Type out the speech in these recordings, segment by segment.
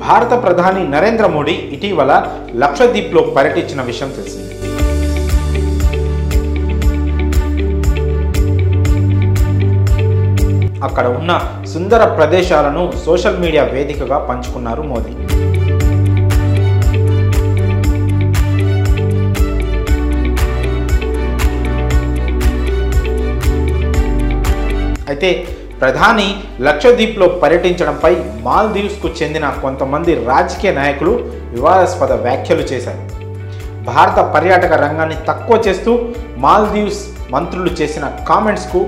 భారత ప్రధాని నరేంద్ర మోడీ ఇటీవల లక్షద్వీప్లో పర్యటించిన విషయం తెలిసింది. అక్కడ ఉన్న సుందర ప్రదేశాలను సోషల్ మీడియా వేదికగా పంచుకున్నారు మోదీ. అయితే ప్రధాని లక్షద్వీప్లో పర్యటించడంపై మాల్దీవ్స్కు చెందిన కొంతమంది రాజకీయ నాయకులు వివాదాస్పద వ్యాఖ్యలు చేశారు. భారత పర్యాటక రంగాన్ని తక్కువ చేస్తూ మాల్దీవ్స్ మంత్రులు చేసిన కామెంట్స్కు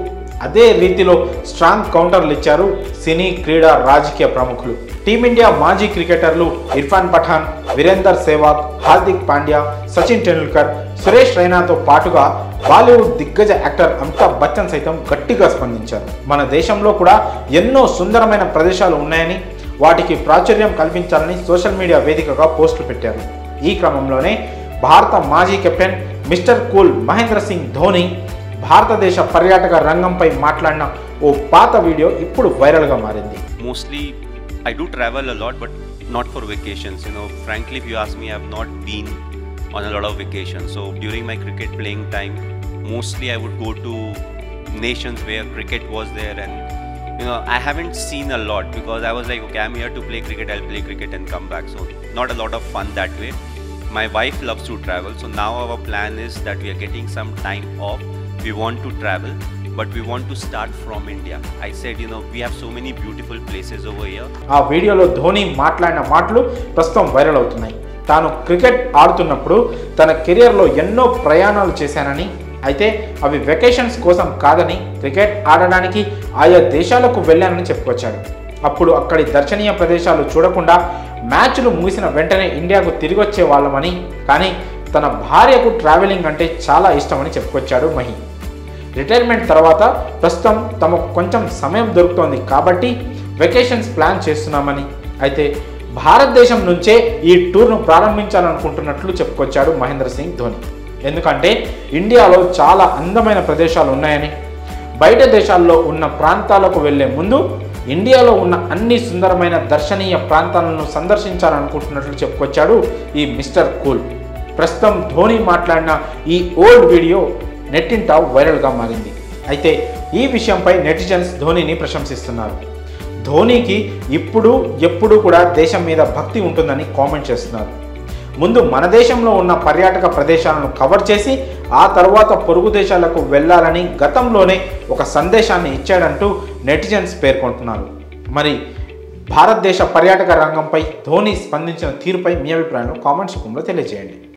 అదే రీతిలో స్ట్రాంగ్ కౌంటర్లు ఇచ్చారు సినీ, క్రీడా, రాజకీయ ప్రముఖులు. టీమిండియా మాజీ క్రికెటర్లు ఇర్ఫాన్ పఠాన్, వీరేందర్ సెహ్వాగ్, హార్దిక్ పాండ్యా, సచిన్ టెండూల్కర్, సురేష్ రైనాతో పాటుగా బాలీవుడ్ దిగ్గజ యాక్టర్ అమితాబ్ బచ్చన్ సైతం గట్టిగా స్పందించారు. మన దేశంలో కూడా ఎన్నో సుందరమైన ప్రదేశాలు ఉన్నాయని, వాటికి ప్రాచుర్యం కల్పించాలని సోషల్ మీడియా వేదికగా పోస్టులు పెట్టారు. ఈ క్రమంలోనే భారత మాజీ captain mister cool Mahendra Singh Dhoni భారతదేశ పర్యాటక రంగంపై మాట్లాడిన ఓ పాత వీడియో ఇప్పుడు వైరల్గా మారింది. Mostly I do travel a lot, but not for vacations. Frankly, if you ask me, I have not been on a lot of vacations. So during my cricket playing time, mostly I would go to nations where cricket was there, and I haven't seen a lot because I was like, okay, I'm here to play cricket, I'll play cricket and come back. So not a lot of fun that way. My wife loves to travel, so now our plan is that we are getting some time off. We want to travel, but we want to start from India. I said, we have so many beautiful places over here. ఆ వీడియోలో ధోని మాట్లాడిన మాటలు ప్రస్తుతం viral అవుతున్నాయి. తాను cricket ఆడుతున్నప్పుడు తన కెరియర్లో ఎన్నో ప్రయాణాలు చేశానని, అయితే అవి వెకేషన్స్ కోసం కాదని, క్రికెట్ ఆడడానికి ఆయా దేశాలకు వెళ్ళానని చెప్పుకొచ్చాడు. అప్పుడు అక్కడి దర్శనీయ ప్రదేశాలు చూడకుండా మ్యాచ్లు ముగిసిన వెంటనే ఇండియాకు తిరిగి వచ్చే వాళ్ళమని, కానీ తన భార్యకు ట్రావెలింగ్ అంటే చాలా ఇష్టమని చెప్పుకొచ్చాడు మహి. రిటైర్మెంట్ తర్వాత ప్రస్తుతం తమకు కొంచెం సమయం దొరుకుతోంది కాబట్టి వెకేషన్స్ ప్లాన్ చేస్తున్నామని, అయితే భారతదేశం నుంచే ఈ టూర్ను ప్రారంభించాలనుకుంటున్నట్లు చెప్పుకొచ్చాడు మహేంద్ర సింగ్ ధోని. ఎందుకంటే ఇండియాలో చాలా అందమైన ప్రదేశాలు ఉన్నాయని, బయట దేశాల్లో ఉన్న ప్రాంతాలకు వెళ్లే ముందు ఇండియాలో ఉన్న అన్ని సుందరమైన దర్శనీయ ప్రాంతాలను సందర్శించాలనుకుంటున్నట్లు చెప్పుకొచ్చాడు ఈ మిస్టర్ కూల్. ప్రస్తుతం ధోని మాట్లాడిన ఈ ఓల్డ్ వీడియో నెట్టింట వైరల్గా మారింది. అయితే ఈ విషయంపై నెటిజన్స్ ధోనిని ప్రశంసిస్తున్నారు. ధోనికి ఎప్పుడు కూడా దేశం మీద భక్తి ఉంటుందని కామెంట్ చేస్తున్నారు. ముందు మన దేశంలో ఉన్న పర్యాటక ప్రదేశాలను కవర్ చేసి ఆ తర్వాత పొరుగు దేశాలకు వెళ్ళాలని గతంలోనే ఒక సందేశాన్ని ఇచ్చాడంటూ నెటిజన్స్ పేర్కొంటున్నారు. మరి భారతదేశ పర్యాటక రంగంపై ధోని స్పందించిన తీరుపై మీ అభిప్రాయాలను కామెంట్స్ రూపంలో తెలియజేయండి.